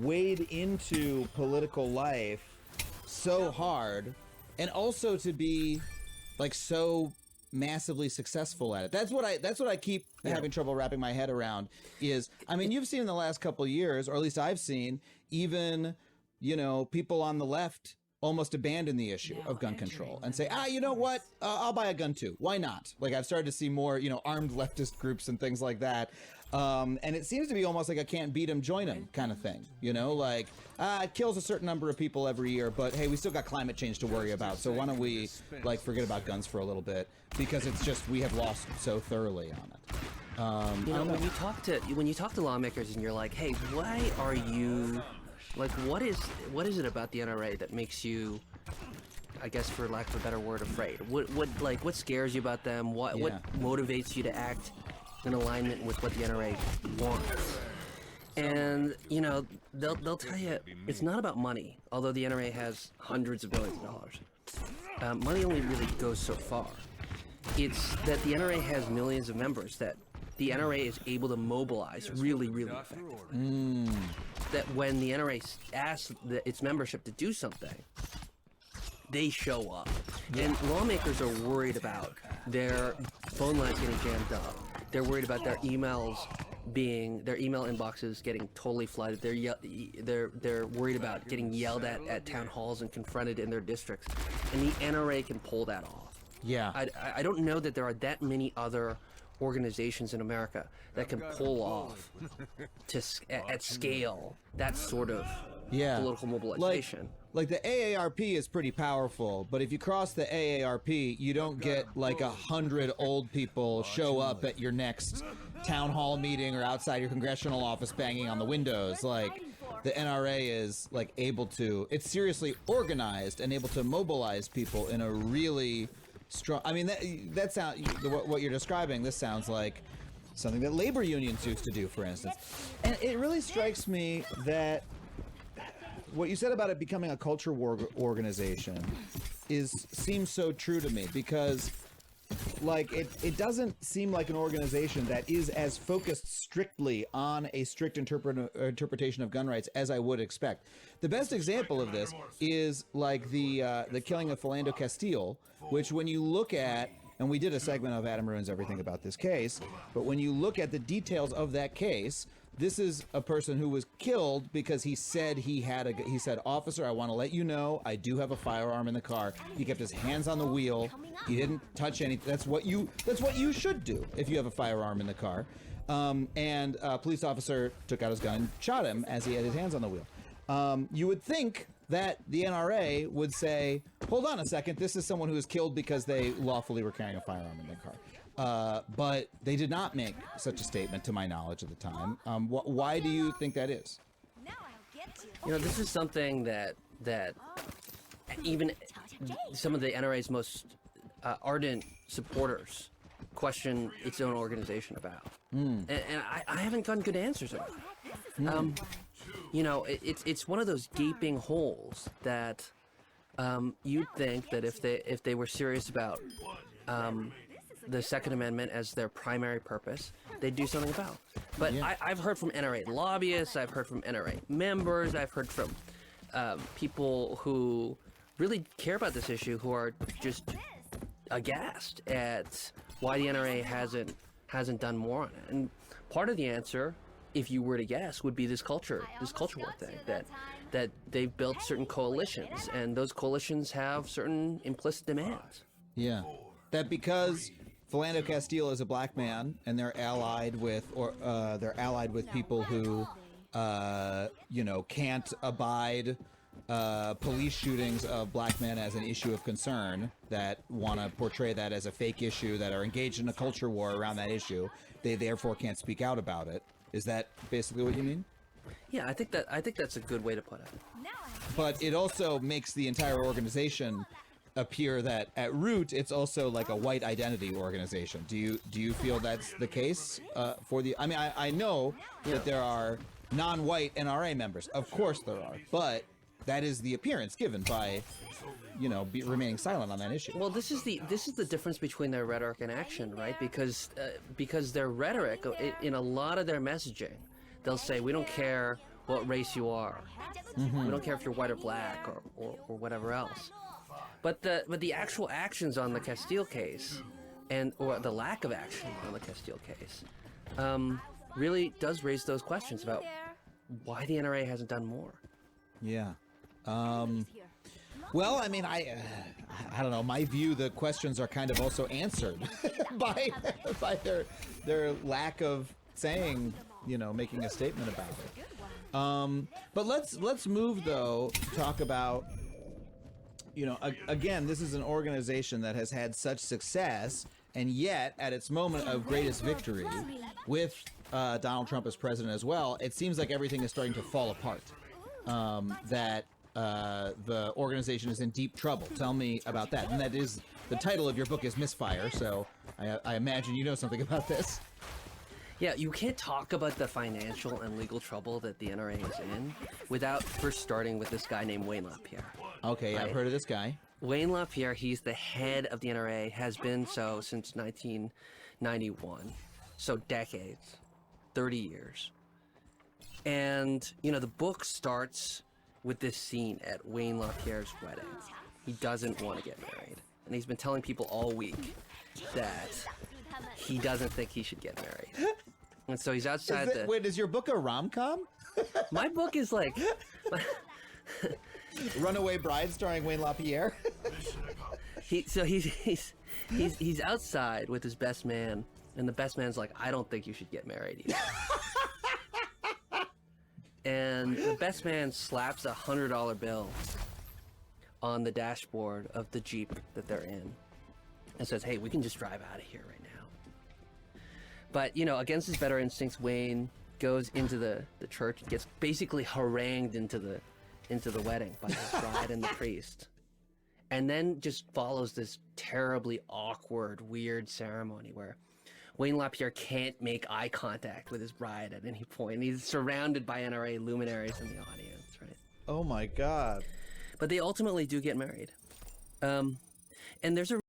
wade into political life so hard, and also to be like so massively successful at it. That's what I keep having trouble wrapping my head around is, I mean, you've seen in the last couple of years, or at least I've seen, even, you know, people on the left almost abandon the issue of gun control and say, you know what, I'll buy a gun too. Why not? Like, I've started to see more, you know, armed leftist groups and things like that. And it seems to be almost like a can't beat 'em, join 'em kind of thing. You know, like, it kills a certain number of people every year, but hey, we still got climate change to worry about. So why don't we, like, forget about guns for a little bit? Because it's just, we have lost so thoroughly on it. You know, when you talk to lawmakers and you're like, hey, why are you, like, what is it about the NRA that makes you, I guess for lack of a better word, afraid? What scares you about them? What motivates you to act in alignment with what the NRA wants? And, you know, they'll tell you it's not about money, although the NRA has hundreds of millions of dollars. Money only really goes so far. It's that the NRA has millions of members that the NRA is able to mobilize really, really effectively. That when the NRA asks its membership to do something, they show up. And lawmakers are worried about their phone lines getting jammed up. They're worried about their email inboxes getting totally flooded. They're worried about getting yelled at town halls and confronted in their districts. And the NRA can pull that off. Yeah. I don't know that there are that many other organizations in America that can pull off at scale that sort of political mobilization. Like the AARP is pretty powerful, but if you cross the AARP, you don't get like 100 old people show up at your next town hall meeting or outside your congressional office banging on the windows. Like, the NRA is like able to, it's seriously organized and able to mobilize people in a really strong, I mean, that sound, what you're describing, this sounds like something that labor unions used to do, for instance. And it really strikes me that what you said about it becoming a culture war organization seems so true to me, because like it doesn't seem like an organization that is as focused strictly on a strict interpretation of gun rights as I would expect. The best example of this is like the killing of Philando Castile, which when you look at, and we did a segment of Adam Ruins Everything about this case, but when you look at the details of that case, this is a person who was killed because he said he said, "Officer, I want to let you know I do have a firearm in the car." He kept his hands on the wheel. He didn't touch anything. That's what you should do if you have a firearm in the car. And a police officer took out his gun and shot him as he had his hands on the wheel. You would think that the NRA would say, hold on a second, this is someone who was killed because they lawfully were carrying a firearm in their car. But they did not make such a statement, to my knowledge, at the time. Why do you think that is? You know, this is something that even some of the NRA's most ardent supporters question its own organization about. And I haven't gotten good answers about it. You know, it's one of those gaping holes that you'd think that if they were serious about the Second Amendment as their primary purpose, they'd do something about. But I've heard from NRA lobbyists, I've heard from NRA members, I've heard from people who really care about this issue, who are just aghast at why the NRA hasn't done more on it. And part of the answer, if you were to guess, would be this culture war thing, that they've built certain coalitions, and those coalitions have certain implicit demands. Yeah, that because Philando Castile is a black man, and they're allied with people who, you know, can't abide police shootings of black men as an issue of concern, that want to portray that as a fake issue, that are engaged in a culture war around that issue. They therefore can't speak out about it. Is that basically what you mean? Yeah, I think that's a good way to put it. But it also makes the entire organization appear that at root it's also like a white identity organization. Do you feel that's the case for the? I mean, I know that there are non-white NRA members. Of course there are, but that is the appearance given by, you know, remaining silent on that issue. Well, this is the difference between their rhetoric and action, right? Because their rhetoric, in a lot of their messaging, they'll say, we don't care what race you are. We don't care if you're white or black or whatever else. But the actual actions on the Castile case, or the lack of action on the Castile case, really does raise those questions about why the NRA hasn't done more. Yeah. Well, I mean, I don't know. My view, the questions are kind of also answered by their lack of saying, making a statement about it. But let's move though to talk about, again, this is an organization that has had such success, and yet at its moment of greatest victory, with Donald Trump as president as well, it seems like everything is starting to fall apart. That the organization is in deep trouble. Tell me about that. And that is, the title of your book is Misfire, so I imagine you know something about this. Yeah, you can't talk about the financial and legal trouble that the NRA is in without first starting with this guy named Wayne LaPierre. Okay, right? I've heard of this guy. Wayne LaPierre, he's the head of the NRA, has been so since 1991. So decades, 30 years. And, the book starts with this scene at Wayne LaPierre's wedding. He doesn't want to get married. And he's been telling people all week that he doesn't think he should get married. And so he's outside Wait, is your book a rom-com? My book is like... Runaway Bride starring Wayne LaPierre? He's outside with his best man, and the best man's like, I don't think you should get married either. And the best man slaps a $100 bill on the dashboard of the Jeep that they're in and says, hey, we can just drive out of here right now. But, against his better instincts, Wayne goes into the church and gets basically harangued into the wedding by the bride and the priest. And then just follows this terribly awkward, weird ceremony where Wayne LaPierre can't make eye contact with his bride at any point. He's surrounded by NRA luminaries in the audience, right? Oh my God. But they ultimately do get married. And there's a